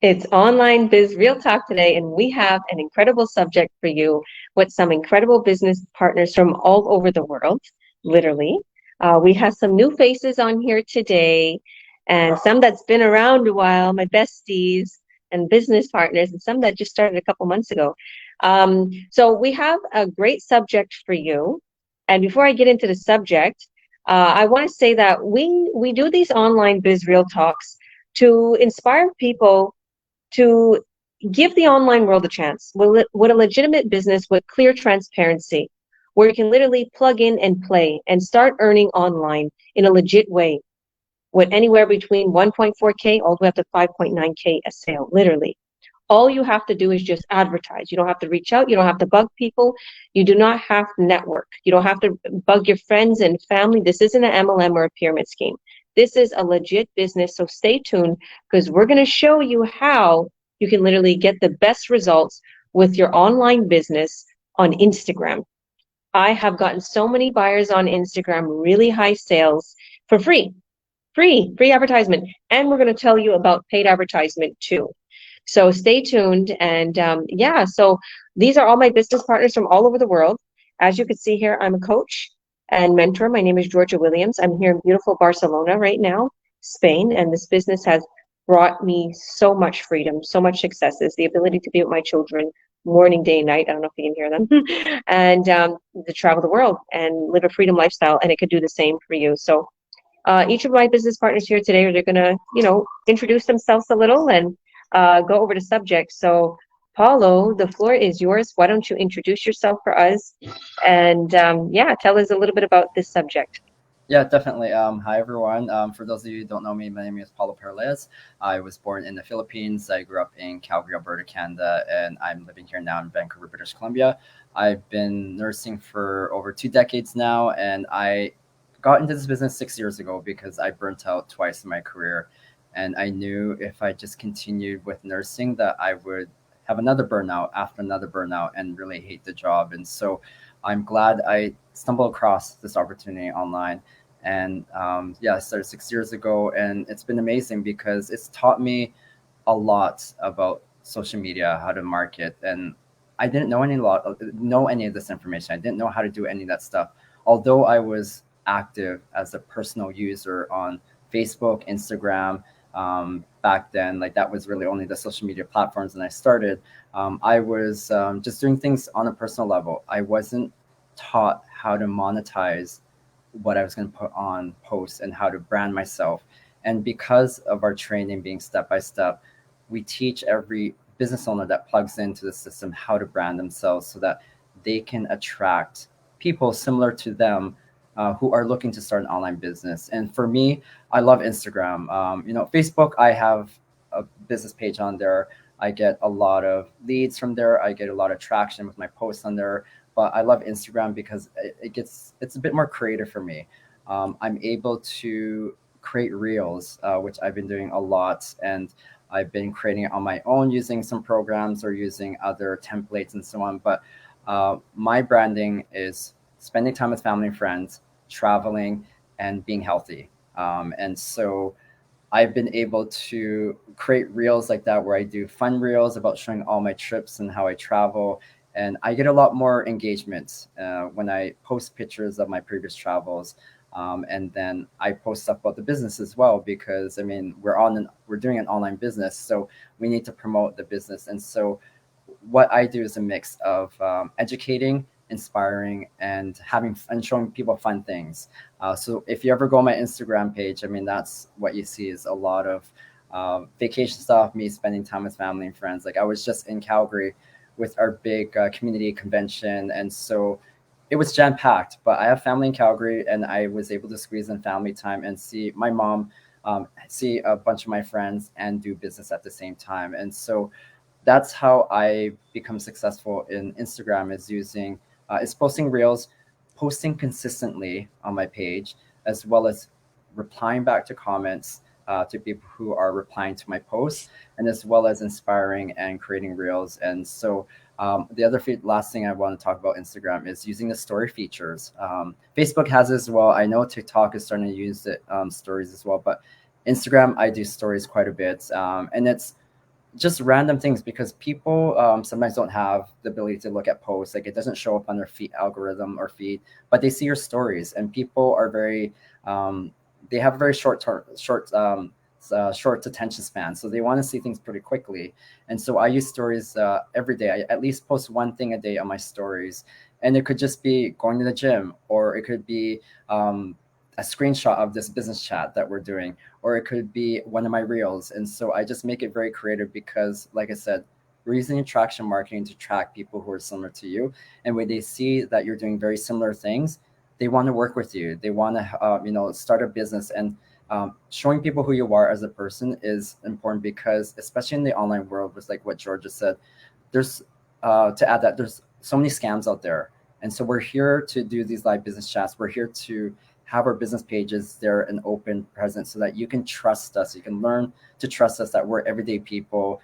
It's Online Biz Real Talk today, and we have an incredible subject for you with some incredible business partners from all over the world, literally. We have some new faces on here today, and some that's been around a while, my besties and business partners, and some that just started a couple months ago. So we have a great subject for you. And before I get into the subject, I want to say that we do these online Biz Real Talks to inspire people to give the online world a chance with a legitimate business with clear transparency, where you can literally plug in and play and start earning online in a legit way with anywhere between 1.4K all the way up to 5.9K a sale, literally. All you have to do is just advertise. You don't have to reach out. You don't have to bug people. You do not have to network. You don't have to bug your friends and family. This isn't an MLM or a pyramid scheme. This is a legit business. So stay tuned because we're going to show you how you can literally get the best results with your online business on Instagram. I have gotten so many buyers on Instagram, really high sales for free advertisement. And we're going to tell you about paid advertisement too. So stay tuned. And so these are all my business partners from all over the world. As you can see here, I'm a coach and mentor. My name is Georgia Williams. I'm here in beautiful Barcelona right now, Spain. And this business has brought me so much freedom, so much successes, the ability to be with my children morning, day, and night. I don't know if you can hear them. And to travel the world and live a freedom lifestyle. And it could do the same for you. So each of my business partners here today, they're going to, introduce themselves a little and go over the subject. So, Paulo, the floor is yours. Why don't you introduce yourself for us? And tell us a little bit about this subject. Yeah, definitely. Hi, everyone. For those of you who don't know me, my name is Paulo Paralejas. I was born in the Philippines. I grew up in Calgary, Alberta, Canada, and I'm living here now in Vancouver, British Columbia. I've been nursing for over 2 decades now, and I got into this business 6 years ago because I burnt out twice in my career. And I knew if I just continued with nursing that I would have another burnout after another burnout and really hate the job. And so I'm glad I stumbled across this opportunity online. And I started 6 years ago, and it's been amazing because it's taught me a lot about social media, how to market, and I didn't know any of this information. I didn't know how to do any of that stuff. Although I was active as a personal user on Facebook, Instagram, back then, like that was really only the social media platforms. And I started, I was just doing things on a personal level. I wasn't taught how to monetize what I was going to put on posts and how to brand myself. And because of our training being step by step, we teach every business owner that plugs into the system how to brand themselves so that they can attract people similar to them who are looking to start an online business. And for me, I love Instagram. Facebook, I have a business page on there. I get a lot of leads from there. I get a lot of traction with my posts on there. But I love Instagram because it's a bit more creative for me. I'm able to create reels, which I've been doing a lot, and I've been creating it on my own using some programs or using other templates and so on. But my branding is spending time with family and friends, traveling, and being healthy. And so I've been able to create reels like that where I do fun reels about showing all my trips and how I travel. And I get a lot more engagement when I post pictures of my previous travels. And then I post stuff about the business as well, because I mean, we're doing an online business, so we need to promote the business. And so what I do is a mix of educating, inspiring, and showing people fun things. So if you ever go on my Instagram page, I mean, that's what you see is a lot of vacation stuff, me spending time with family and friends. Like I was just in Calgary with our big community convention, and so it was jam packed. But I have family in Calgary, and I was able to squeeze in family time and see my mom, see a bunch of my friends, and do business at the same time. And so that's how I become successful in Instagram, is posting reels, posting consistently on my page, as well as replying back to comments to people who are replying to my posts, and as well as inspiring and creating reels. And so the last thing I want to talk about Instagram is using the story features. Facebook has it as well. I know TikTok is starting to use it, stories as well, but Instagram, I do stories quite a bit. And it's just random things, because people sometimes don't have the ability to look at posts. Like, it doesn't show up on their feed algorithm or feed, but they see your stories, and people are very they have a very short attention span, so they want to see things pretty quickly. And so I use stories every day. I at least post one thing a day on my stories, and it could just be going to the gym, or it could be a screenshot of this business chat that we're doing, or it could be one of my reels. And so I just make it very creative because, like I said, we're using attraction marketing to track people who are similar to you. And when they see that you're doing very similar things, they want to work with you. They want to, start a business. And showing people who you are as a person is important, because especially in the online world, with like what Georgia said, there's to add that there's so many scams out there. And so we're here to do these live business chats. We're here to have our business pages there and open present, so that you can trust us. You can learn to trust us, that we're everyday people.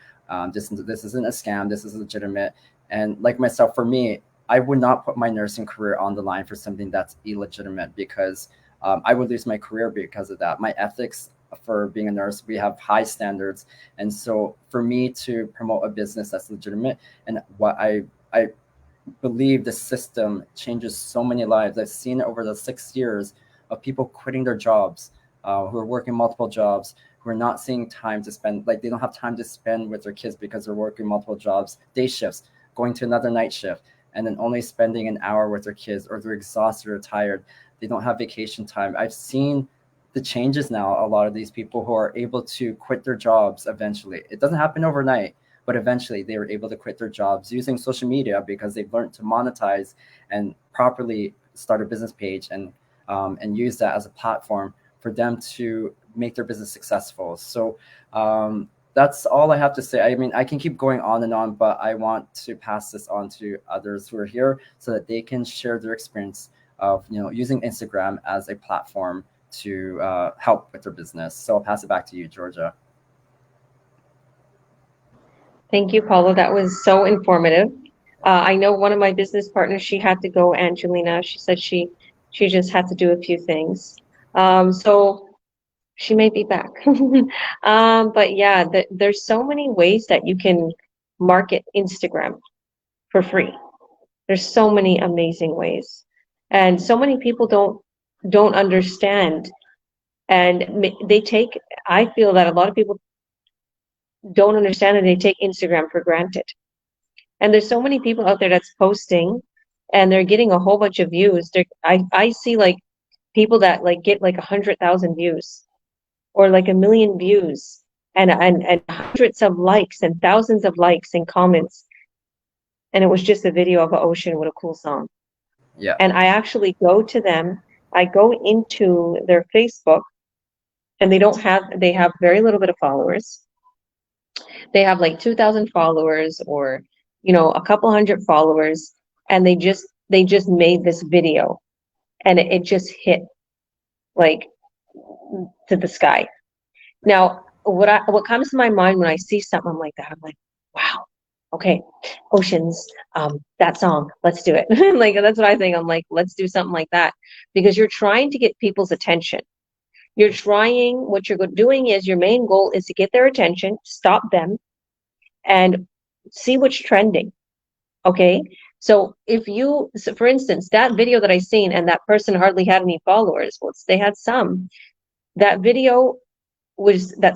This isn't a scam. This is legitimate. And like myself, for me, I would not put my nursing career on the line for something that's illegitimate, because I would lose my career because of that. My ethics for being a nurse, we have high standards. And so for me to promote a business that's legitimate, and what I believe the system changes so many lives. I've seen it over the 6 years of people quitting their jobs, who are working multiple jobs, who are not seeing time to spend, like they don't have time to spend with their kids because they're working multiple jobs, day shifts, going to another night shift, and then only spending an hour with their kids, or they're exhausted or tired. They don't have vacation time. I've seen the changes now. A lot of these people who are able to quit their jobs eventually. It doesn't happen overnight, but eventually they were able to quit their jobs using social media, because they've learned to monetize and properly start a business page, and use that as a platform for them to make their business successful. So that's all I have to say. I mean, I can keep going on and on, but I want to pass this on to others who are here, so that they can share their experience of using Instagram as a platform to help with their business. So I'll pass it back to you, Georgia. Thank you, Paulo. That was so informative. I know one of my business partners, she had to go, Angelina. She said she just had to do a few things. So she may be back. But yeah, there's so many ways that you can market Instagram for free. There's so many amazing ways. And so many people don't understand. And I feel that a lot of people don't understand, and they take Instagram for granted. And there's so many people out there that's posting, and they're getting a whole bunch of views. I see like people that like get like 100,000 views, or like 1 million views, and hundreds of likes and thousands of likes and comments. And it was just a video of an ocean with a cool song. Yeah. And I actually go to them, I go into their Facebook, and they have very little bit of followers. They have like 2,000 followers, or a couple hundred followers, and they just made this video, and it just hit like to the sky. Now, what comes to my mind when I see something like that, I'm like, wow, okay, oceans, that song, let's do it. Like, that's what I think. I'm like, let's do something like that, because you're trying to get people's attention. What you're doing is, your main goal is to get their attention, stop them, and see what's trending. Okay. So for instance, that video that I seen, and that person hardly had any followers. Well, they had some. That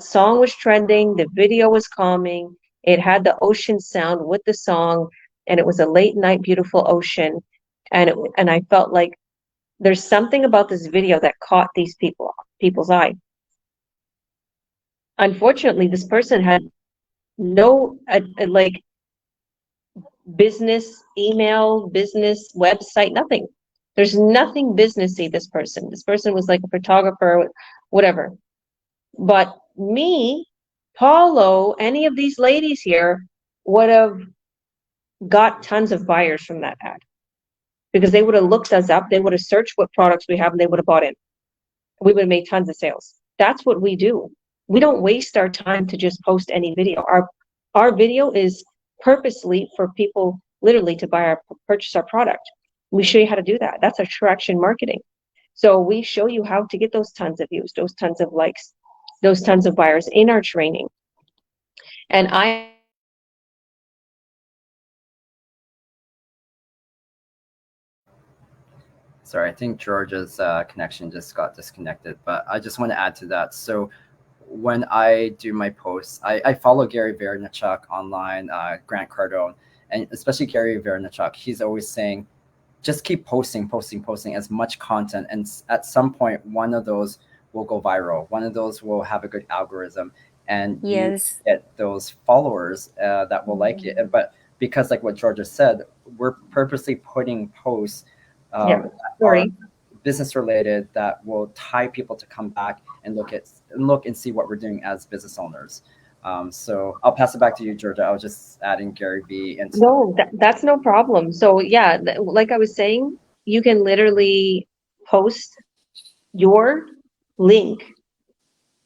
song was trending. The video was calming. It had the ocean sound with the song, and it was a late night, beautiful ocean. And I felt like there's something about this video that caught these people's eye. Unfortunately, this person had no like business email, business website, nothing. There's nothing businessy. This person was like a photographer, whatever. But me, Paulo, any of these ladies here would have got tons of buyers from that ad, because they would have looked us up, they would have searched what products we have, and they would have bought in. We would have made tons of sales. That's what we do. We don't waste our time to just post any video. Our video is purposely for people literally to purchase our product. We show you how to do that. That's attraction marketing. So we show you how to get those tons of views, those tons of likes, those tons of buyers in our training. And I Sorry, I think George's connection just got disconnected, but I just want to add to that. So when I do my posts, I follow Gary Vaynerchuk online, Grant Cardone, and especially Gary Vaynerchuk. He's always saying, just keep posting as much content, and at some point, one of those will go viral. One of those will have a good algorithm, and you Yes. get those followers that will like it. But because, like what Georgia said, we're purposely putting posts yeah, that are sorry. business related that will tie people to come back and look and see what we're doing as business owners. So I'll pass it back to you, Georgia. I was just adding Gary Vee into the. No, that's no problem. So yeah, like I was saying, you can literally post your link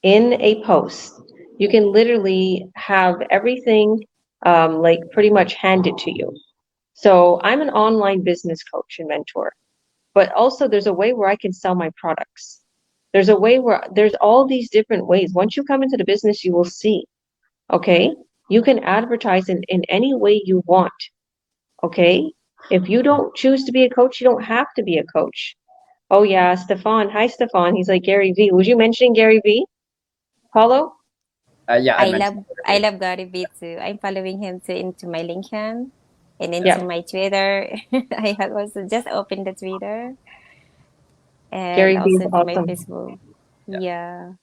in a post. You can literally have everything like pretty much handed to you. So I'm an online business coach and mentor, but also there's a way where I can sell my products. There's a way where there's all these different ways. Once you come into the business, you will see, okay? You can advertise in any way you want, okay? If you don't choose to be a coach, you don't have to be a coach. Oh yeah, Stefan. Hi, Stefan. He's like Gary V. Was you mentioning Gary V, Paulo? Yeah, I I mentioned love I Gary Vee. love Gary Vee too. I'm following him too into my LinkedIn and into Yeah, my Twitter. I have also just opened the Twitter and Gary V also is into my awesome. Facebook. Yeah. Yeah.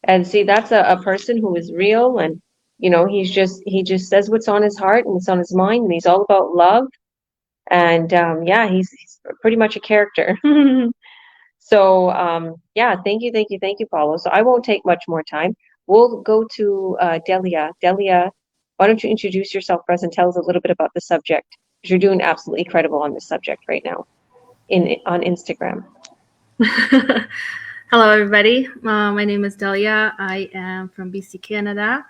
And see, that's a person who is real and he just says what's on his heart and what's on his mind and he's all about love. And yeah, he's pretty much a character. So yeah, thank you, Paulo. So I won't take much more time. We'll go to Delia. Delia, why don't you introduce yourself for us and tell us a little bit about the subject? 'Cause you're doing absolutely incredible on this subject right now on Instagram. Hello, everybody. My name is Delia. I am from BC, Canada.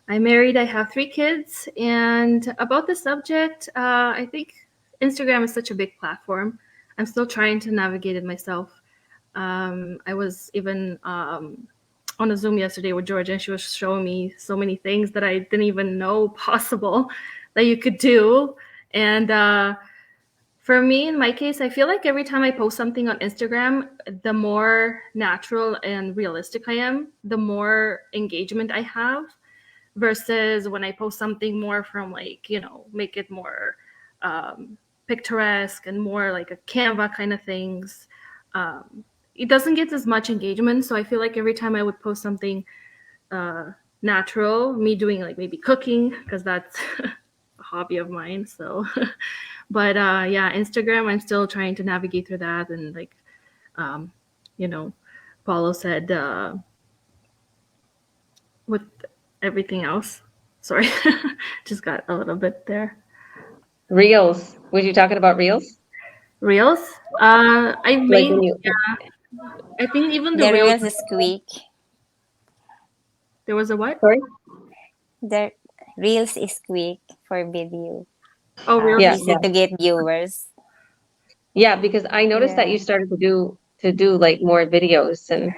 I'm married. I have 3 kids. And about the subject, I think Instagram is such a big platform. I'm still trying to navigate it myself. I was even on a Zoom yesterday with Georgia, and she was showing me so many things that I didn't even know possible that you could do. And for me, in my case, I feel like every time I post something on Instagram, the more natural and realistic I am, the more engagement I have versus when I post something more from make it more picturesque and more like a Canva kind of things. It doesn't get as much engagement. So I feel like every time I would post something natural, me doing like maybe cooking, because that's a hobby of mine. So but yeah, Instagram, I'm still trying to navigate through that. And like um, you know Paulo said, with everything else, sorry, just got a little bit there. Reels. Was you talking about Reels? Reels, I Like mean, when you, I think even the The reels, reels is quick. there was a what? sorry? The reels is quick for video. Oh, reels Yeah, is Easy yeah. to get viewers. Yeah, because I noticed that you Yeah. started to do like more videos and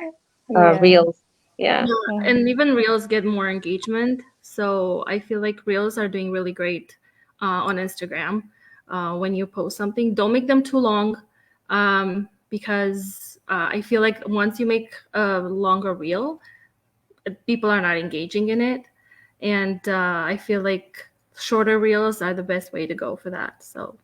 Yeah. Reels. Yeah. and Mhm. even reels get more engagement. So I feel like reels are doing really great on Instagram. When you post something, don't make them too long, because I feel like once you make a longer reel, people are not engaging in it. And I feel like shorter reels are the best way to go for that. So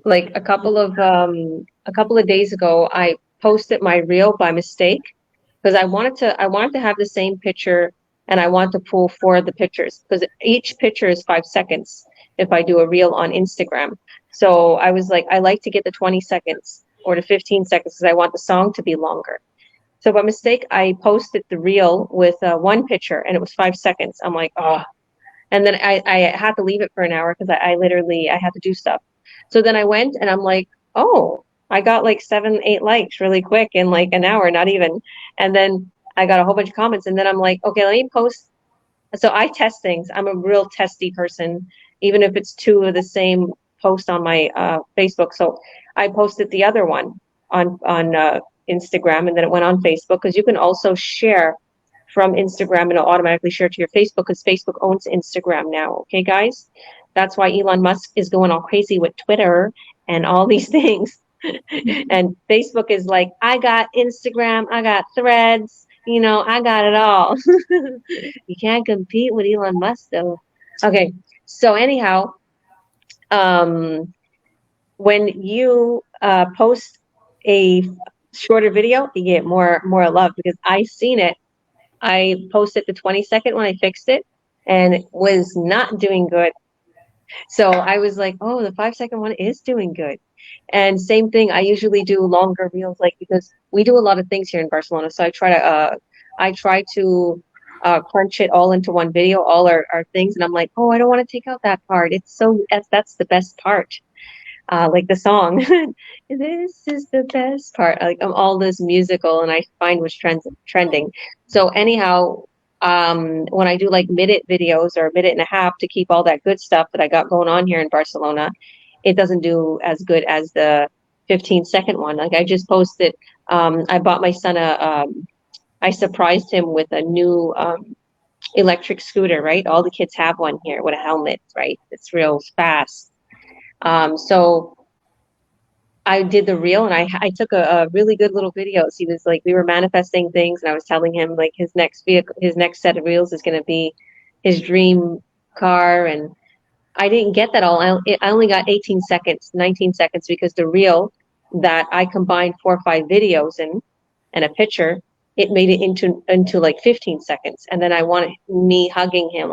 Like a couple of days ago, I posted my reel by mistake because I wanted to have the same picture and I want to pull four of the pictures because each picture is 5 seconds if I do a reel on Instagram. So I was like, I like to get the 20 seconds or the 15 seconds because I want the song to be longer. So by mistake, I posted the reel with one picture and it was 5 seconds. I'm like, oh, and then I had to leave it for an hour because I literally I had to do stuff. So then I went and I'm like, oh, I got like 7, 8 likes really quick in like an hour, not even. And then I got a whole bunch of comments. And then I'm like, okay, let me post. So I test things. I'm a real testy person, even if it's two of the same post on my Facebook. So I posted the other one on Instagram, and then it went on Facebook because you can also share from Instagram and it'll automatically share to your Facebook because Facebook owns Instagram now. Okay, guys? That's why Elon Musk is going all crazy with Twitter and all these things. And Facebook is like, I got Instagram, I got Threads, I got it all. You can't compete with Elon Musk though. Okay, so anyhow, when you post a shorter video, you get more love because I seen it. I posted the 20-second when I fixed it and it was not doing good. So I was like, oh, the 5-second one is doing good. And same thing, I usually do longer reels, like because we do a lot of things here in Barcelona. So I try to crunch it all into one video, all our things, and I'm like, oh, I don't want to take out that part. That's the best part. Like the song, this is the best part. Like all this musical, and I find what's trending. So anyhow, when I do like minute videos or a minute and a half to keep all that good stuff that I got going on here in Barcelona, it doesn't do as good as the 15-second one. Like I just posted, I bought my son I surprised him with a new electric scooter, right? All the kids have one here with a helmet, right? It's real fast. So I did the reel and I took a really good little videos. He was like, we were manifesting things and I was telling him like his next set of reels is going to be his dream car. And I didn't get that all. I only got 18 seconds, 19 seconds because the reel that I combined 4 or 5 videos and a picture, it made it into like 15 seconds. And then I wanted me hugging him.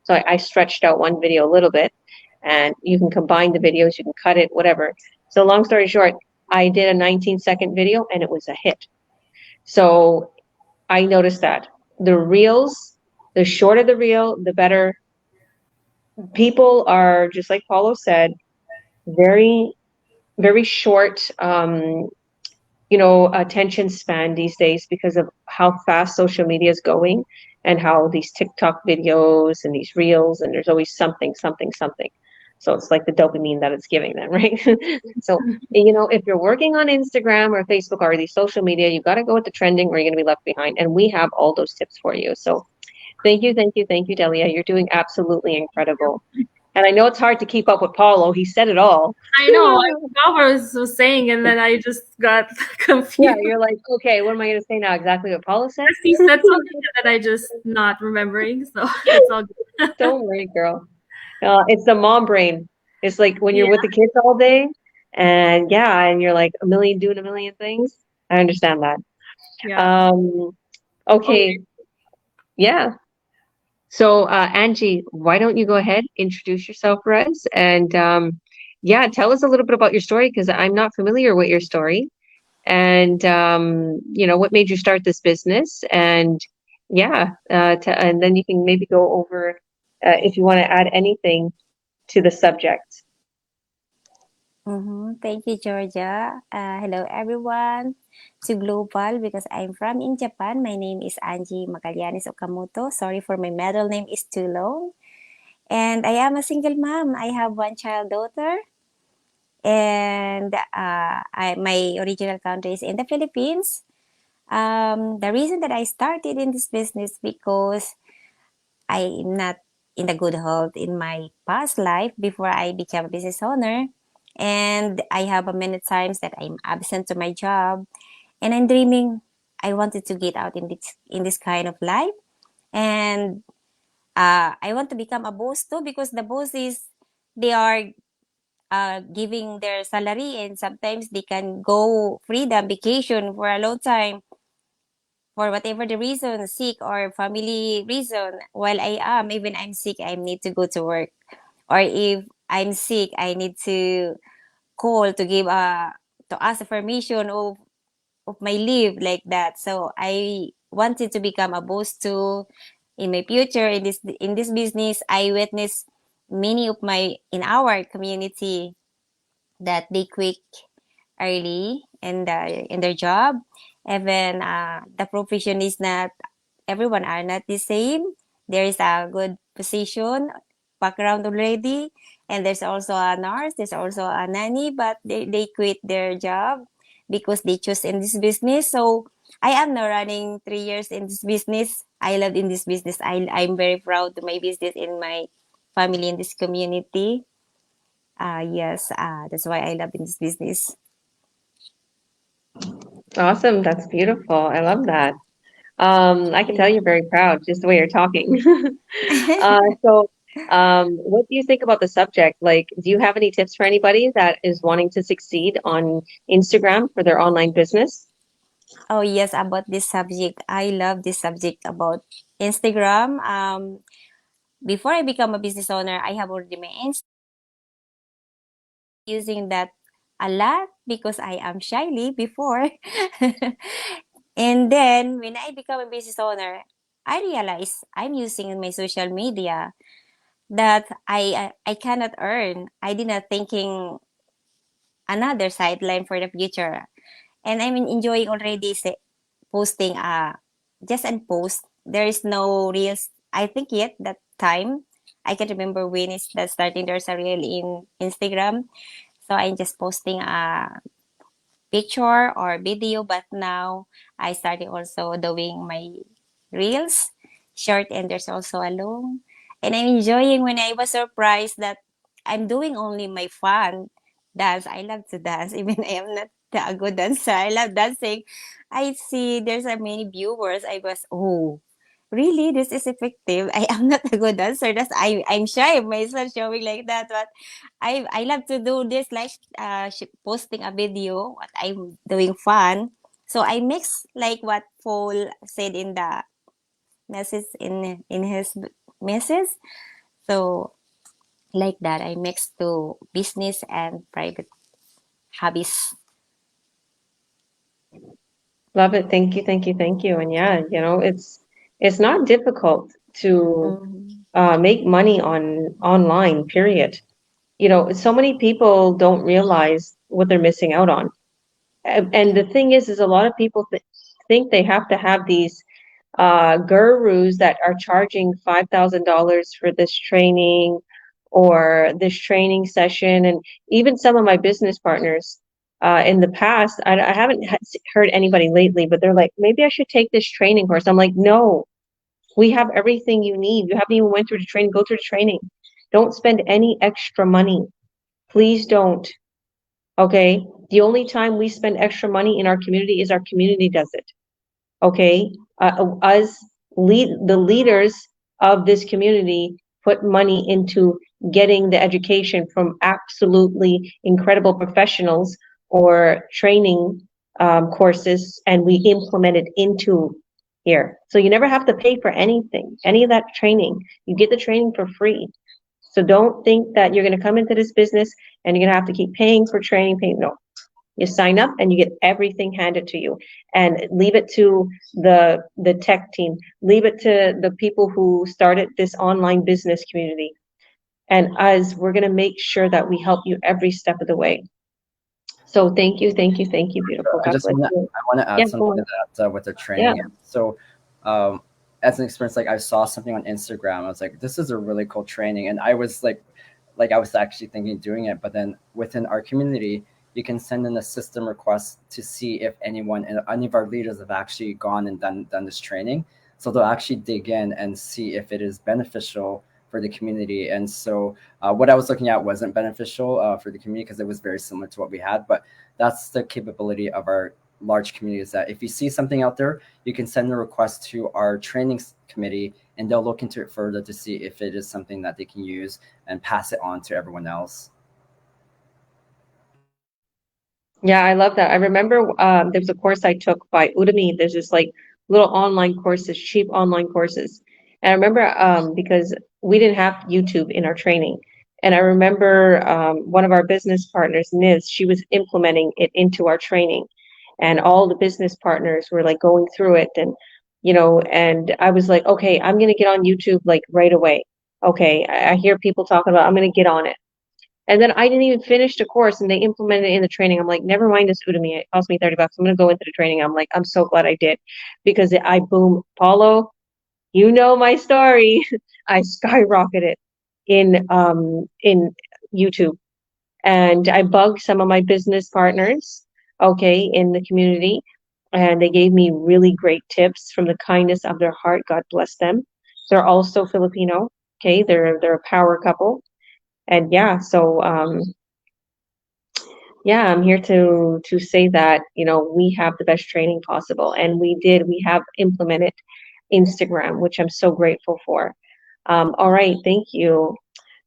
So I stretched out one video a little bit. And you can combine the videos, you can cut it, whatever. So long story short, I did a 19-second video and it was a hit. So I noticed that the reels, the shorter the reel, the better. People are, just like Paulo said, very, very short, attention span these days because of how fast social media is going and how these TikTok videos and these reels, and there's always something. So it's like the dopamine that it's giving them, right? So, if you're working on Instagram or Facebook or these social media, you've got to go with the trending or you're going to be left behind. And we have all those tips for you. So thank you, Delia. You're doing absolutely incredible. And I know it's hard to keep up with Paulo. He said it all. I know. I forgot what I was saying, and then I just got confused. Yeah, you're like, okay, what am I going to say now? Exactly what Paulo said? He said something that I just not remembering, so it's all good. Don't worry, girl. It's the mom brain. It's like when you're with the kids all day and you're like doing a million things. I understand that. Yeah. Okay. Yeah. So, Angie, why don't you go ahead, introduce yourself for us and, tell us a little bit about your story because I'm not familiar with your story and, what made you start this business and and then you can maybe go over if you want to add anything to the subject. Thank you, Georgia. Hello, everyone. To Global, because I'm from in Japan. My name is Angie Magallanes Okamoto. Sorry for my middle name is too long. And I am a single mom. I have one child daughter. And my original country is in the Philippines. The reason that I started in this business because I'm not in the good health in my past life before I became a business owner. And I have many times that I'm absent to my job. And I'm dreaming I wanted to get out in this kind of life. And I want to become a boss too because the bosses, they are giving their salary and sometimes they can go freedom vacation for a long time for whatever the reason, sick or family reason. While even I'm sick, I need to go to work. Or if I'm sick, I need to call to give to ask permission of my leave like that. So I wanted to become a boss too in my future in this business. I witnessed many of my in our community that they quit early in their job. Even the profession is not everyone are not the same. There is a good position background already, and there's also a nurse. There's also a nanny, but they quit their job because they choose in this business. So I am now running 3 years in this business. I love in this business. I'm very proud to my business in my family in this community. Yes, that's why I love in this business. Awesome. That's beautiful. I love that. I can tell you're very proud just the way you're talking. So, what do you think about the subject? Like, do you have any tips for anybody that is wanting to succeed on Instagram for their online business? Oh yes, about this subject. I love this subject about Instagram. Before I become a business owner, I have already my Instagram using that a lot because I am shyly before. And then when I become a business owner, I realize I'm using my social media that I cannot earn. I did not thinking another sideline for the future. And I'm enjoying already posting just a post. There is no reels. I think yet that time I can remember when it's that starting there's a reel in Instagram. So I'm just posting picture or video, but now I started also doing my reels, short, and there's also a long. And I'm enjoying when I was surprised that I'm doing only my fun dance. I love to dance, even I am not a good dancer. I love dancing. I see there's a many viewers. I was, oh, really? This is effective. I am not a good dancer. I'm shy of myself showing like that, but I love to do this like posting a video what I'm doing fun. So I mix like what Paul said in the message in his message. So like that I mix to business and private hobbies. Love it. Thank you, thank you, thank you. And yeah, it's not difficult to Mhm. make money on online, period. So many people don't realize what they're missing out on. And the thing is a lot of people think they have to have these gurus that are charging $5,000 for this training or this training session. And even some of my business partners in the past, I haven't heard anybody lately, but they're like, maybe I should take this training course. I'm like, no, we have everything you need. You haven't even went through the training, go through the training. Don't spend any extra money. Please don't. Okay. The only time we spend extra money in our community is our community does it. Okay. Us the leaders of this community put money into getting the education from absolutely incredible professionals or training courses, and we implement it into here. So you never have to pay for anything, any of that training. You get the training for free. So don't think that you're going to come into this business and you're going to have to keep paying for training. No, you sign up and you get everything handed to you, and leave it to the tech team. Leave it to the people who started this online business community. And us, we're going to make sure that we help you every step of the way. So thank you, thank you, thank you, beautiful. I God just bless want to you. I want to Yeah, add go something on. to that with the Yeah. training. So, as an experience, like I saw something on Instagram. I was like, this is a really cool training, and I was like I was actually thinking of doing it. But then within our community, you can send in a system request to see if anyone and any of our leaders have actually gone and done this training. So they'll actually dig in and see if it is beneficial for the community. And so, what I was looking at wasn't beneficial for the community because it was very similar to what we had, but that's the capability of our large community, is that if you see something out there, you can send a request to our committee and they'll look into it further to see if it is something that they can use and pass it on to everyone else. Yeah, I love that. I remember there was a course I took by Udemy. There's this like little online courses, cheap online courses. And I remember because we didn't have YouTube in our training. And I remember one of our business partners, Niz, she was implementing it into our training. And all the business partners were like going through it. And I was like, okay, I'm going to get on YouTube like right away. Okay, I hear people talking about, I'm going to get on it. And then I didn't even finish the course and they implemented it in the training. I'm like, never mind this Udemy. It cost me $30. I'm going to go into the training. I'm like, I'm so glad I did because I boom, Paulo, you know my story. I skyrocketed in YouTube, and I bugged some of my business partners, okay, in the community. and they gave me really great tips from the kindness of their heart. God bless them. They're also Filipino. Okay, they're a power couple, and yeah, so yeah, I'm here to say that, we have the best training possible, and we have implemented Instagram, which I'm so grateful for. All right, thank you.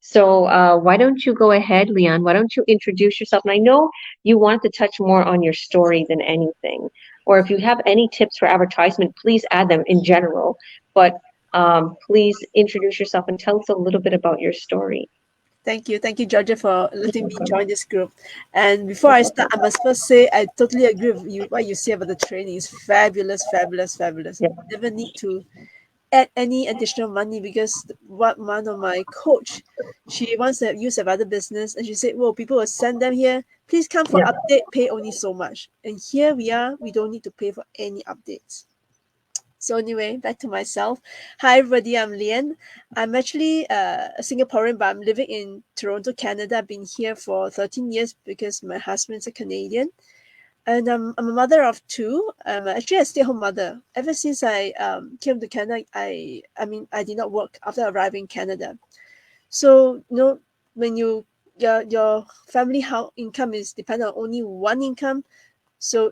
So why don't you go ahead, Lian? Why don't you introduce yourself? And I know you wanted to touch more on your story than anything, or if you have any tips for advertisement, please add them in general. But please introduce yourself and tell us a little bit about your story. Thank you, Georgia, for You're letting me welcome. join this group. And before I start, I must first say I totally agree with you. What you say about the training is fabulous, fabulous, fabulous. Yeah. Never need to add any additional money because what one of my coach, she wants to have use of other business, and she said, "Well, people will send them here. Please come for Yeah. update. Pay only so much." And here we are. We don't need to pay for any updates. So anyway, back to myself. Hi everybody, I'm Lian. I'm actually a Singaporean, but I'm living in Toronto, Canada. I've been here for 13 years because my husband's a Canadian. And I'm a mother of two. I'm actually a stay-at-home mother. Ever since I came to Canada, I did not work after arriving in Canada. So when your family how income is dependent on only one income, so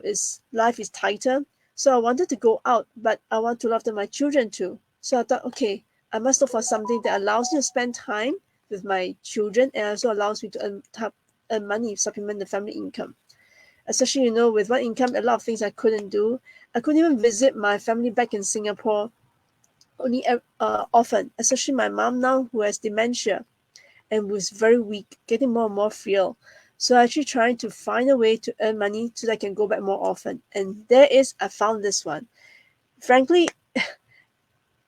life is tighter. So I wanted to go out, but I want to look after my children too. So I thought, okay, I must look for something that allows me to spend time with my children and also allows me to earn money, supplement the family income. Especially, with one income, a lot of things I couldn't do. I couldn't even visit my family back in Singapore only often, especially my mom now who has dementia and was very weak, getting more and more frail. So I actually trying to find a way to earn money so that I can go back more often. And I found this one. Frankly,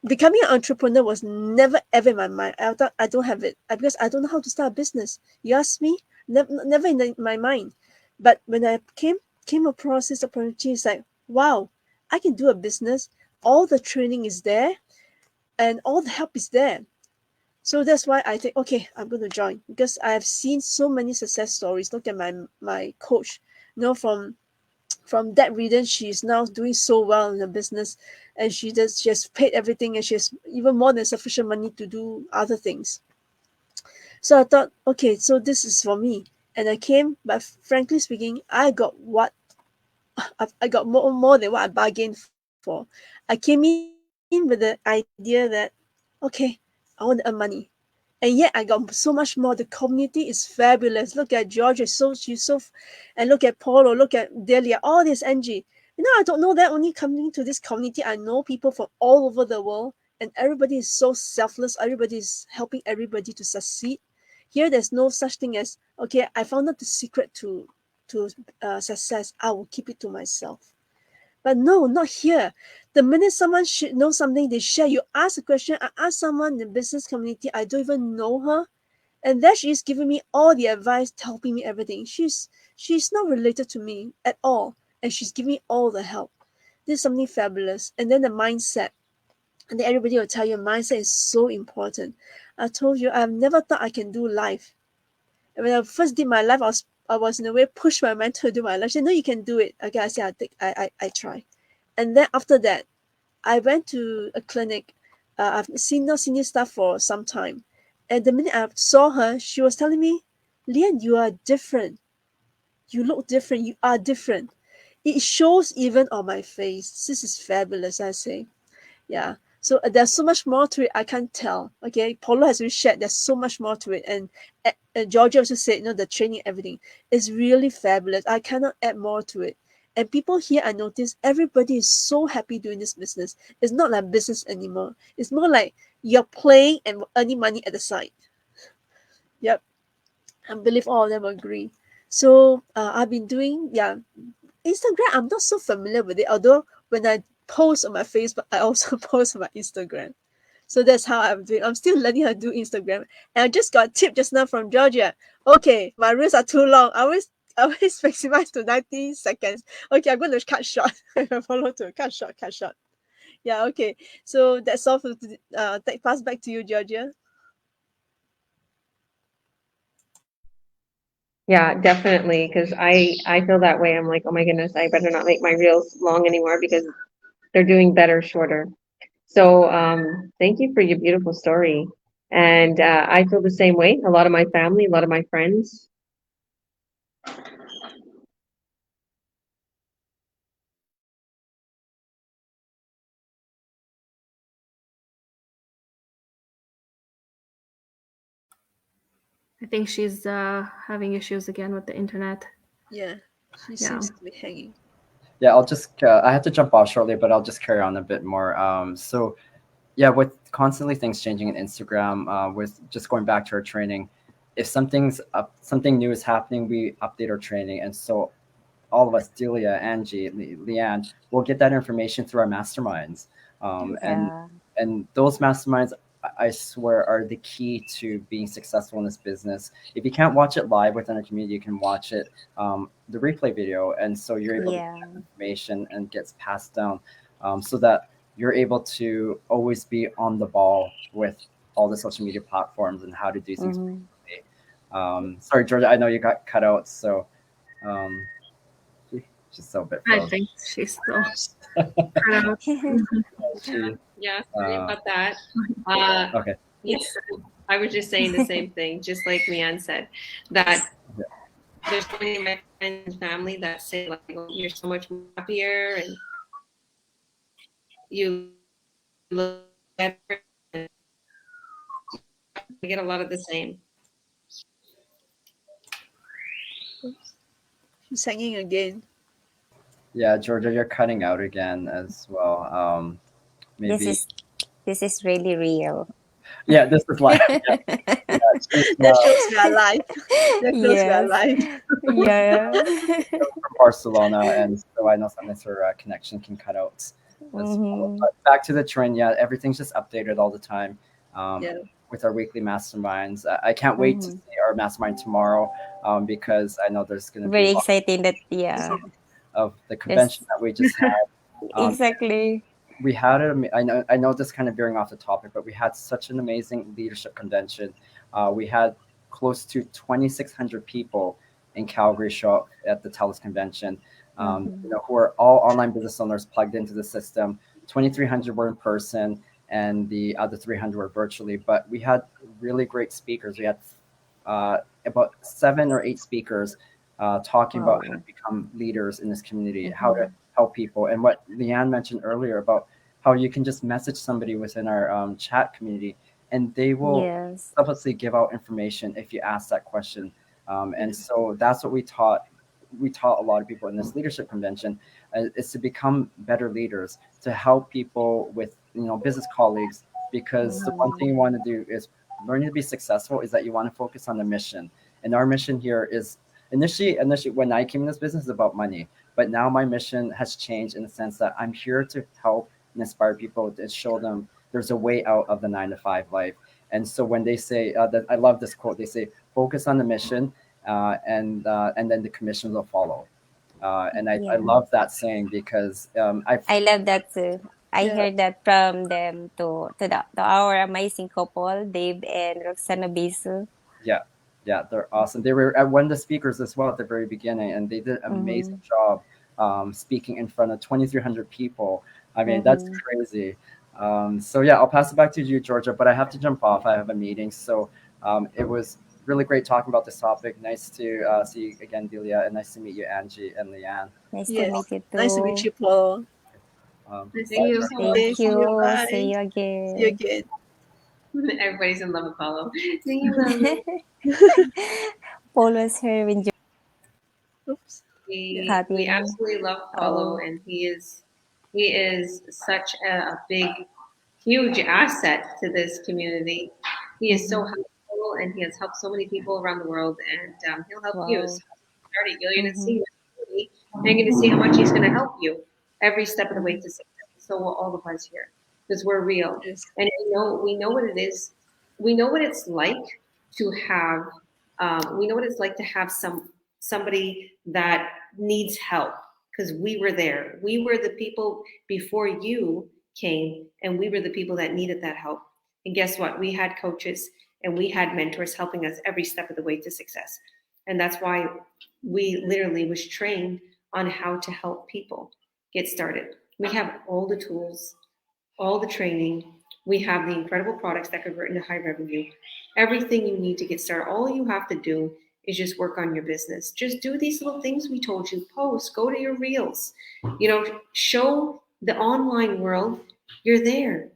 becoming an entrepreneur was never ever in my mind. I thought I don't have it because I don't know how to start a business. You ask me, never in my mind. But when I came across this opportunity, it's like, wow, I can do a business. All the training is there, and all the help is there. So that's why I think, okay, I'm going to join because I have seen so many success stories. Look at my coach, from that reason, she's now doing so well in the business, and she has paid everything, and she has even more than sufficient money to do other things. So I thought, okay, so this is for me, and I came. But frankly speaking, I got more than what I bargained for. I came in with the idea that, okay, I want to earn money. And yet I got so much more. The community is fabulous. Look at Georgia, and look at Paulo, look at Delia, all this Angie. I don't know that. Only coming to this community, I know people from all over the world, and everybody is so selfless. Everybody is helping everybody to succeed. Here, there's no such thing as, okay, I found out the secret to success. I will keep it to myself. But no, not here. The minute someone should know something, they share. You ask a question. I ask someone in the business community. I don't even know her, and there she is giving me all the advice, helping me everything. She's not related to me at all, and she's giving me all the help. This is something fabulous. And then the mindset. And then everybody will tell you mindset is so important. I told you I've never thought I can do life. And when I first did my life, I was in a way pushed by my mentor to do my life. She said, "No, you can do it." Okay, I said, I try. And then after that, I went to a clinic. I've not seen this stuff for some time. And the minute I saw her, she was telling me, "Lian, you are different. You look different. You are different." It shows even on my face. This is fabulous, I say. Yeah. So there's so much more to it. I can't tell. Okay. Paulo has already shared. There's so much more to it. And Georgia also said, the training, everything is really fabulous. I cannot add more to it. And people here, I notice everybody is so happy doing this business. It's not like business anymore. It's more like you're playing and earning money at the side. Yep. I believe all of them agree. So I've been doing, Instagram. I'm not so familiar with it. Although when I post on my Facebook, I also post on my Instagram. So that's how I'm doing. I'm still learning how to do Instagram. And I just got a tip just now from Georgia. Okay, my reels are too long. I always maximize to 90 seconds. Okay, I'm going to cut short. Follow to cut short, cut short. Yeah, okay. So that's all for pass back to you, Georgia. Yeah, definitely. Because I feel that way. I'm like, oh my goodness, I better not make my reels long anymore because they're doing better shorter. So thank you for your beautiful story. And I feel the same way. A lot of my family, a lot of my friends. I think she's having issues again with the internet. Yeah, she Yeah. seems to be hanging. Yeah, I'll just I have to jump off shortly, but I'll just carry on a bit more. So yeah, with constantly things changing in Instagram, with just going back to our training, if something's up, something new is happening, we update our training, and so all of us, Delia, Angie, Lian, will get that information through our masterminds, um, and Yeah. and those masterminds, I swear, are the key to being successful in this business. If you can't watch it live within a community, you can watch it, the replay video, and so you're able to get Yeah. that information and gets passed down, so that you're able to always be on the ball with all the social media platforms and how to do things. Mm-hmm. Sorry, Georgia, I know you got cut out, so um, just so a bit I frozen. think she's still cut out. She, Yeah, sorry uh, about that. okay. Yeah, I was just saying the same thing, just like Lian said, that Yeah. there's so many of my friends and family that say like, oh, you're so much happier and you look better. And I get a lot of the same. Oops. She's hanging again. Yeah, Georgia, you're cutting out again as well. This Maybe. is this is really real. Yeah, this is live. Yeah, yeah. She's That shows we are live. That shows we are Yes. live. Yeah. from Barcelona, and so I know sometimes her connection can cut out as well. Mm-hmm. But back to the train, yeah, everything's just updated all the time. Yeah. With our weekly masterminds, I can't wait to Mm-hmm. see our mastermind tomorrow, because I know there's going to be a Very lot exciting that yeah. of the There's convention that we just had. exactly. We had it. I know this kind of veering off the topic, but we had such an amazing leadership convention. We had close to 2,600 people in Calgary show up at the TELUS convention. Mm-hmm. Who are all online business owners plugged into the system. 2,300 were in person, and the other 300 were virtually. But we had really great speakers. We had about 7 or 8 speakers talking about how to Wow. become leaders in this community, how to Mm-hmm. help people, and what Leanne mentioned earlier about how you can just message somebody within our chat community, and they will Yes. selflessly give out information if you ask that question. And so that's what we taught. We taught a lot of people in this leadership convention, is to become better leaders, to help people with business colleagues, because the one Mm-hmm. thing you want to do is learning to be successful is that you want to focus on the mission. And our mission here is initially when I came in this business is about money, but now my mission has changed in the sense that I'm here to help and inspire people to show them there's a way out of the 9 to 5 life. And so when they say that, I love this quote. They say, "Focus on the mission, and then the commissions will follow." And I Yeah. love that saying because I've I love that too. I Yeah. heard that from them to our amazing couple, Dave and Roxana Bisu. yeah, yeah, they're awesome. They were at one of the speakers as well at the very beginning, and they did an amazing Mm-hmm. job speaking in front of 2,300 people. I mean, that's Mm-hmm. crazy. So yeah, I'll pass it back to you, Georgia, but I have to jump off. I have a meeting. So it was really great talking about this topic. Nice to see you again, Delia, and nice to meet you, Angie and Leanne. Nice to Yes. meet you Nice to meet too. you, Paul. Nice to Bye, Thank you you. so much. Thank Okay, see you. you. See Bye. you See you again. again. Everybody's in love with Paulo. Thank you, lovely. Paul was here when Oops. Yeah. We chatting. absolutely love Paulo, Oh, and he is such a big, huge asset to this community. He is so mm-hmm. helpful, and he has helped so many people around the world, and he'll help you. So Wow. starting, you're going to see Mm-hmm. his community, and you're going to see how much he's going to help you every step of the way Mm-hmm. to success. So will all of us here, because we're real, Yes. and we know what it is. We know what it's like to have. We know what it's like to have somebody that needs help because we were there. We were the people before you came, and we were the people that needed that help. And guess what? We had coaches and we had mentors helping us every step of the way to success. And that's why we literally was trained on how to help people get started. We have all the tools, all the training. We have the incredible products that convert into high revenue. Everything you need to get started. All you have to do is just work on your business. Just do these little things we told you. Post, go to your reels, show the online world you're there.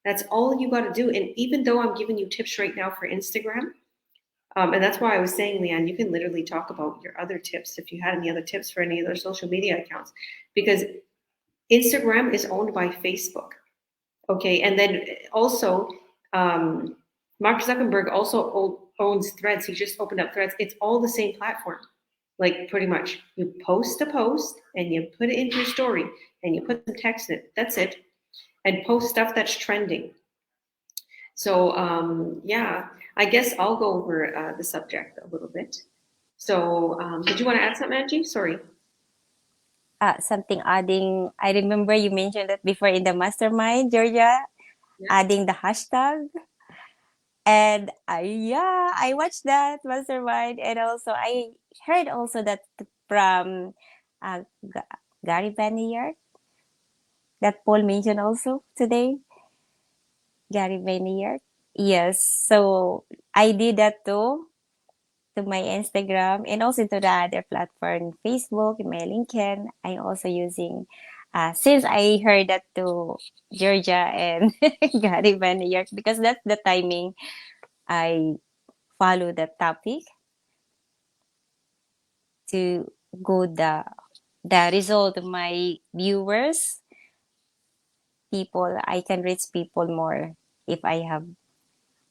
That's all you got to do. And even though I'm giving you tips right now for Instagram, and that's why I was saying, Lian, you can literally talk about your other tips if you had any other tips for any other social media accounts, because Instagram is owned by Facebook. Okay, and then also, Mark Zuckerberg also owns Threads. He just opened up Threads. It's all the same platform, like pretty much. You post a post and you put it into your story and you put some text in it. That's it, and post stuff that's trending. So yeah, I guess I'll go over the subject a little bit. So did you want to add something, Angie? Sorry. Something adding, I remember you mentioned that before in the mastermind, Georgia, Yeah. adding the hashtag. And I watched that mastermind, and also I heard also that from Gary Vaynerchuk that Paul mentioned also today. Gary Vaynerchuk. Yes, so I did that too to my Instagram and also to the other platform, Facebook, my LinkedIn. I'm also using. Since I heard that to Georgia and Gary Vaynerchuk, because that's the timing I follow the topic to go the result of my viewers, people. I can reach people more if I have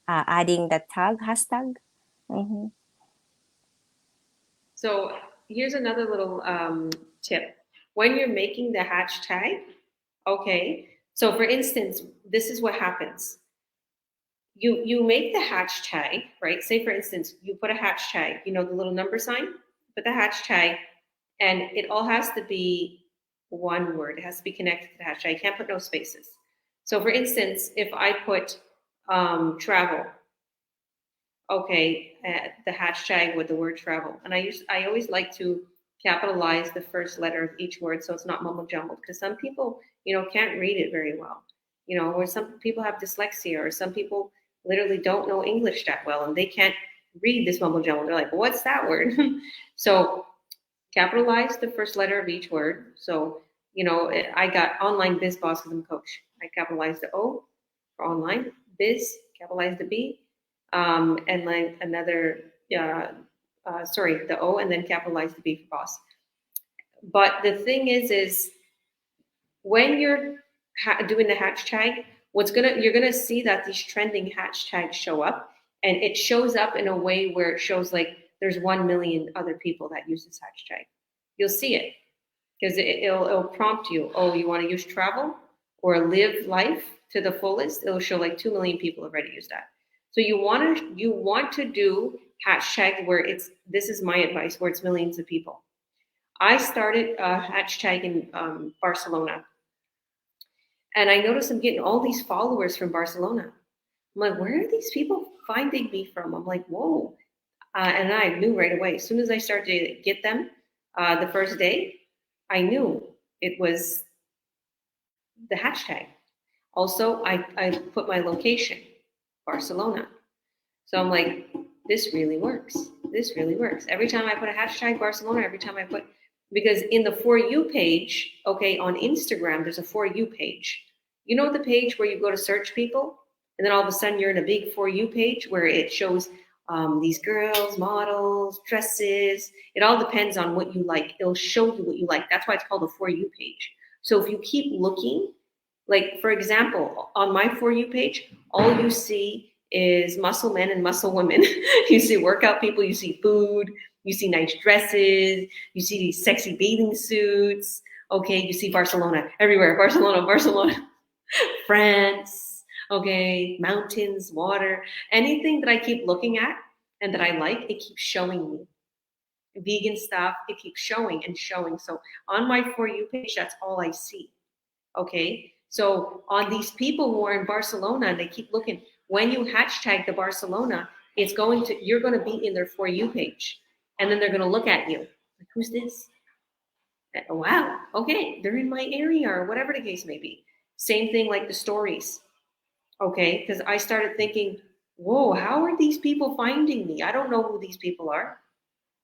adding the tag hashtag. Mm-hmm. So here's another little tip. When you're making the hashtag, okay, so for instance, this is what happens. You make the hashtag, right? Say for instance, you put a hashtag, the little number sign, put the hashtag, and it all has to be one word. It has to be connected to the hashtag. You can't put no spaces. So for instance, if I put travel, okay, the hashtag with the word travel. And I always like to capitalize the first letter of each word so it's not mumble jumbled, because some people, can't read it very well, or some people have dyslexia, or some people literally don't know English that well and they can't read this mumble jumble. They're like, what's that word? So capitalize the first letter of each word. So, I got online biz boss because I'm a coach. I capitalized the O for online, biz, capitalized the B, and like another, the O, and then capitalize the B for boss. But the thing is when you're doing the hashtag, you're gonna see that these trending hashtags show up, and it shows up in a way where it shows like there's 1 million other people that use this hashtag. You'll see it because it'll prompt you. Oh, you want to use travel or live life to the fullest? It'll show like 2 million people already use that. So you want to do hashtag where this is my advice, where it's millions of people. I started a hashtag in Barcelona, and I noticed I'm getting all these followers from Barcelona. I'm like, where are these people finding me from? I'm like, whoa. And I knew right away. As soon as I started to get them the first day, I knew it was the hashtag. Also, I put my location, Barcelona. So I'm like, this really works. This really works. Every time I put a hashtag Barcelona, because in the For You page, okay, on Instagram, there's a For You page. You know the page where you go to search people, and then all of a sudden you're in a big For You page where it shows these girls, models, dresses. It all depends on what you like. It'll show you what you like. That's why it's called a For You page. So if you keep looking, like for example, on my For You page, all you see is muscle men and muscle women. You see workout people, you see food, you see nice dresses, you see these sexy bathing suits. Okay, you see Barcelona everywhere. Barcelona, France, okay, mountains, water, anything that I keep looking at and that I like, it keeps showing me. Vegan stuff, it keeps showing and showing. So on my For You page, that's all I see. Okay, so on these people who are in Barcelona and they keep looking, when you hashtag the Barcelona, you're going to be in their For You page. And then they're going to look at you like, who's this? Oh, wow, okay, they're in my area or whatever the case may be. Same thing like the stories, okay? Because I started thinking, whoa, how are these people finding me? I don't know who these people are.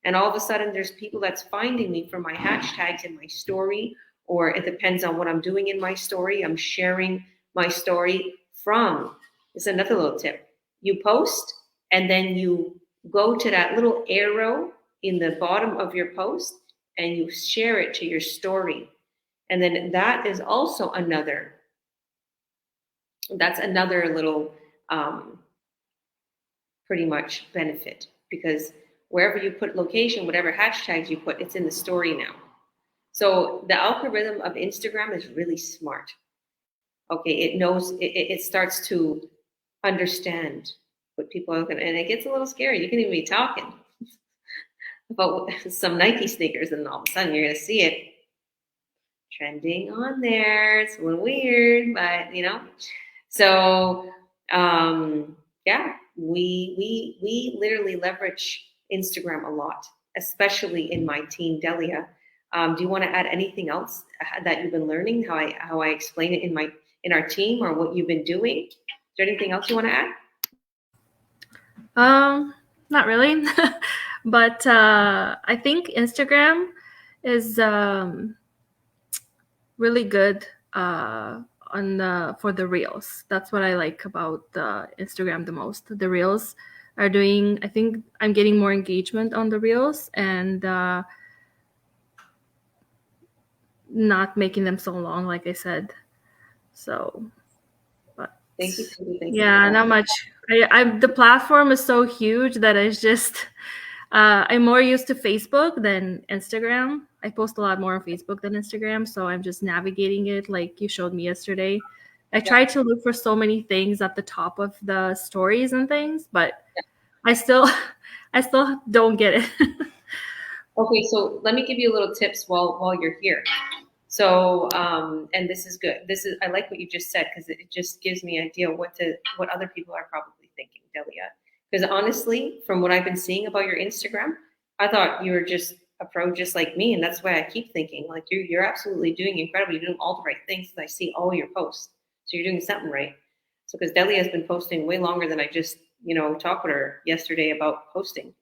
And all of a sudden, there's people that's finding me from my hashtags in my story, or it depends on what I'm doing in my story. I'm sharing my story from. It's another little tip. You post, and then you go to that little arrow in the bottom of your post, and you share it to your story. And then that is also another. That's another little pretty much benefit, because wherever you put location, whatever hashtags you put, it's in the story now. So the algorithm of Instagram is really smart. Okay, it knows, it starts to understand what people are looking at, and it gets a little scary. You can even be talking about some Nike sneakers, and all of a sudden you're going to see it trending on there. It's a little weird, but you know. So yeah, we literally leverage Instagram a lot, especially in my team, Delia. Do you want to add anything else that you've been learning? How I explain it in our team, or what you've been doing? Is there anything else you want to add? Not really, but I think Instagram is really good for the reels. That's what I like about the Instagram the most. The reels are doing, I think I'm getting more engagement on the reels, and not making them so long, like I said. So, but Thank you. yeah, not much. The platform is so huge that it's just I'm more used to Facebook than Instagram. I post a lot more on Facebook than Instagram, so I'm just navigating it like you showed me yesterday. I tried to look for so many things at the top of the stories and things, but I still don't get it. Okay, so let me give you a little tips while you're here. So, and this is good. I like what you just said, because it just gives me an idea what other people are probably thinking, Delia. Because honestly, from what I've been seeing about your Instagram, I thought you were just a pro just like me, and that's why I keep thinking like you're absolutely doing incredible. You're doing all the right things. I see all your posts, so you're doing something right. So because Delia has been posting way longer than I just talked with her yesterday about posting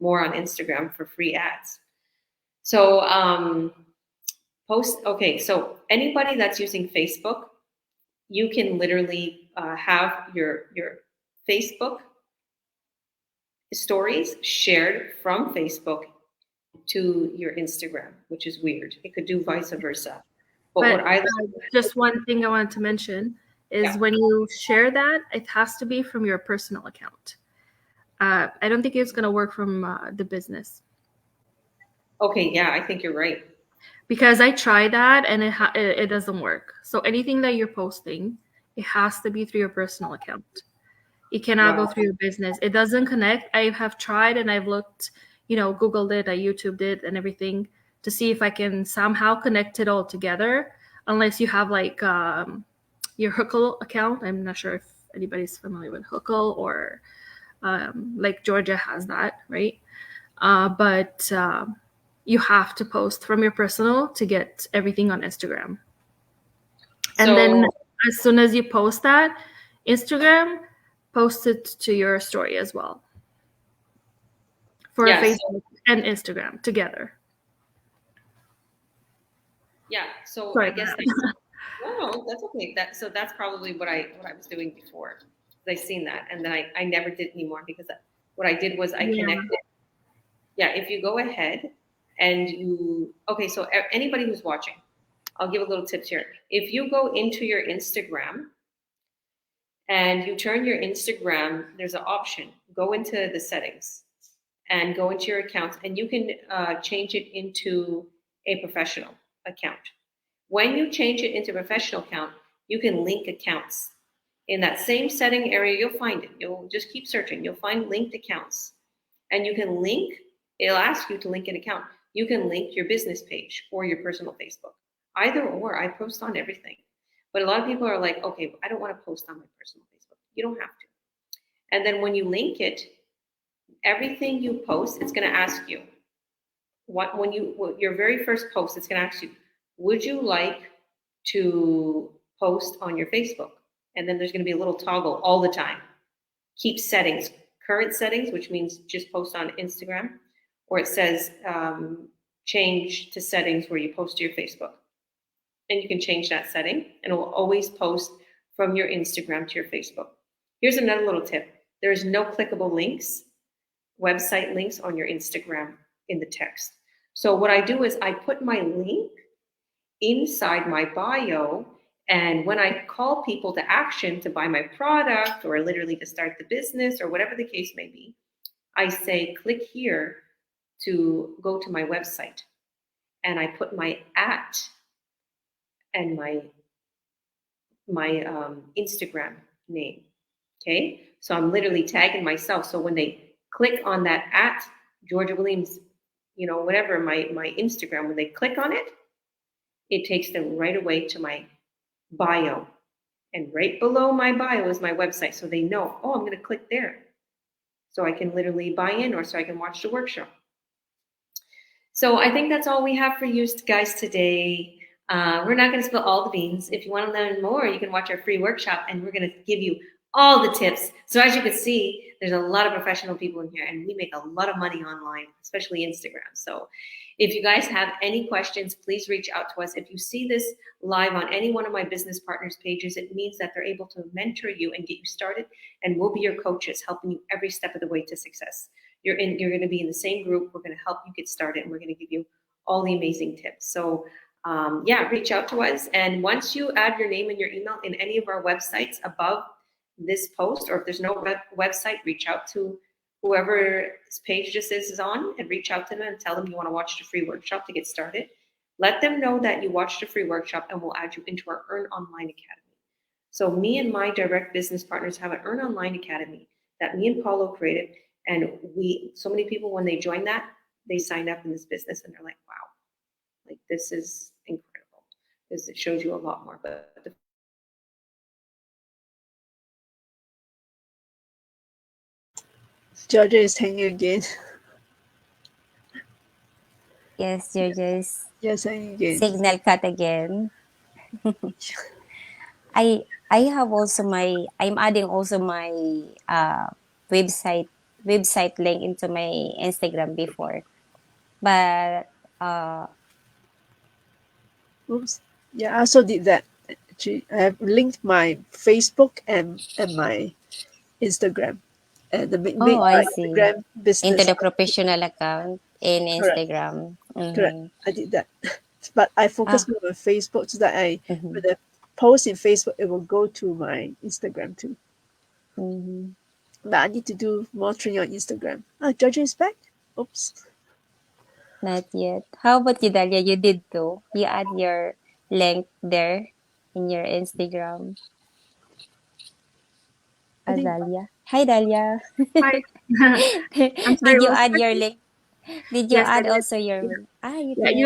more on Instagram for free ads. So okay, so anybody that's using Facebook, you can literally have your Facebook stories shared from Facebook to your Instagram, which is weird. It could do vice versa. But what just one thing I wanted to mention is when you share that, it has to be from your personal account. I don't think it's going to work from the business. Okay, yeah, I think you're right. Because I tried that and it doesn't work. So anything that you're posting, it has to be through your personal account. It cannot go through your business. It doesn't connect. I have tried and I've looked, Googled it, I YouTubed it and everything to see if I can somehow connect it all together, unless you have like your Hookle account. I'm not sure if anybody's familiar with Hookle, or like Georgia has that, right? But you have to post from your personal to get everything on Instagram. And then as soon as you post that, Instagram posts it to your story as well. For Facebook and Instagram together. Yeah, so Sorry, I guess no, that's okay. That's probably what I was doing before. I've seen that, and then I never did anymore, because what I did was I connected. Yeah, if you go ahead and so anybody who's watching, I'll give a little tips here. If you go into your Instagram and you turn your Instagram, there's an option. Go into the settings and go into your accounts, and you can change it into a professional account. When you change it into a professional account, you can link accounts. In that same setting area, you'll find it. You'll just keep searching. You'll find linked accounts. And you can link, it'll ask you to link an account. You can link your business page or your personal Facebook. Either or, I post on everything. But a lot of people are like, okay, I don't want to post on my personal Facebook. You don't have to. And then when you link it, everything you post, it's going to ask you, your very first post, it's going to ask you, would you like to post on your Facebook? And then there's going to be a little toggle all the time. Keep settings, current settings, which means just post on Instagram, or it says change to settings where you post to your Facebook. And you can change that setting, and it will always post from your Instagram to your Facebook. Here's another little tip. There's no clickable links, website links on your Instagram in the text. So what I do is I put my link inside my bio, and when I call people to action to buy my product or literally to start the business or whatever the case may be, I say, click here to go to my website. And I put my @ and my Instagram name. Okay, so I'm literally tagging myself. So when they click on that @ Georgia Williams, whatever, my Instagram, when they click on it, it takes them right away to my bio. And right below my bio is my website. So they know, oh, I'm going to click there. So I can literally buy in, or so I can watch the workshop. So I think that's all we have for you guys today. We're not going to spill all the beans. If you want to learn more, you can watch our free workshop, and we're going to give you all the tips. So as you can see, there's a lot of professional people in here, and we make a lot of money online, especially Instagram. So if you guys have any questions, please reach out to us. If you see this live on any one of my business partners' pages, it means that they're able to mentor you and get you started, and we'll be your coaches, helping you every step of the way to success. You're going to be in the same group. We're going to help you get started, and we're going to give you all the amazing tips. So reach out to us. And once you add your name and your email in any of our websites above this post, or if there's no website, reach out to whoever's page this is on, and reach out to them and tell them you want to watch the free workshop to get started. Let them know that you watched the free workshop, and we'll add you into our Earn Online Academy. So me and my direct business partners have an Earn Online Academy that me and Paulo created. And so many people, when they join that, they sign up in this business, and they're like, wow, like this is incredible, because it shows you a lot more. But Georgia is hanging again. Yes, Georgia's Yes, hanging again. signal cut again. I have also I'm adding also my website link into my Instagram before, but Oops. Yeah, I also did that. Actually, I have linked my Facebook and my Instagram, and the oh, I my see, Instagram business. into the professional account in Correct. Instagram. Correct. I did that, but I focus more on Facebook, so that Mhm. with the post in Facebook, it will go to my Instagram too. Mhm. But I need to do more training on Instagram. Georgia is back. Oops. Not yet. How about you, Dalia? You did too. You add your link there in your Instagram. I think Dalia. Hi, Dalia. Hi. I'm sorry, Did you what was add the your question? link? Did you Yes, I add did. also your? You Yeah, did.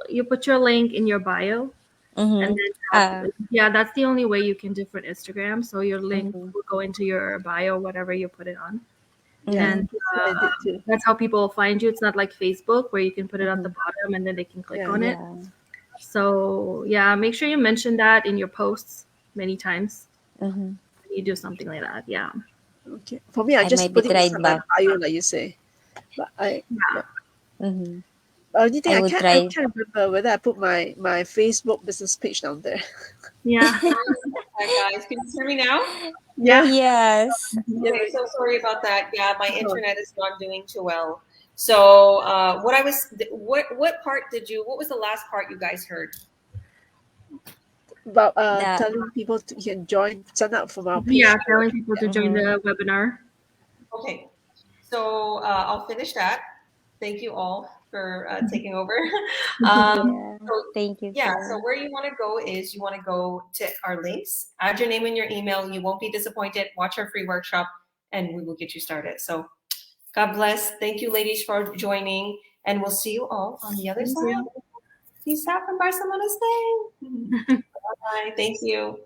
you put your link in your bio, and then that's the only way you can different Instagram. So your link will go into your bio, whatever you put it on. yeah, And I did too. that's how people find you. It's not like Facebook where you can put it at the bottom and then they can click Yeah. on it. Yeah. So yeah, make sure you mention that in your posts many times. Mm-hmm. You do something like that. Yeah. Okay. For me, I I just might be put it tried inside my back. bio, like you say. But Mm-hmm. only thing I I would can't try. remember whether I put my Facebook business page down there. Yeah. Hi guys, can you hear me now? Yeah. Yes. Okay, so sorry about that. Yeah, my internet is not doing too well. So what was the last part you guys heard? About The telling people you can sign up for our page. Yeah, telling people to join the webinar. Okay, so I'll finish that. Thank you all for taking over. Thank you. So where you want to go is you want to go to our links, add your name and your email. You won't be disappointed. Watch our free workshop, and we will get you started. So God bless. Thank you, ladies, for joining, and we'll see you all on the other side. Peace out from Barcelona, Spain. Bye. Thank you.